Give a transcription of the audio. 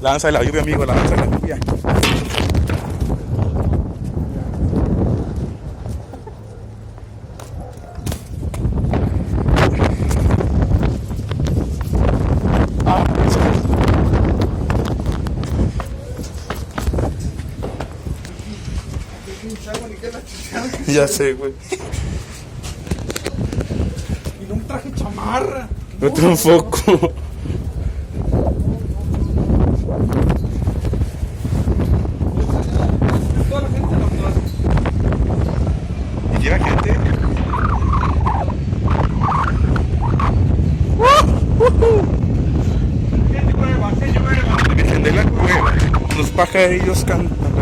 La danza de la lluvia, amigo, la danza de la lluvia. Ya sé, güey. Y no me traje chamarra. No tampoco. Toda la gente en la plaza. ¿Y llega gente? Gente cueva, gente cueva. La Virgen de la Cueva. Los pajarillos cantan.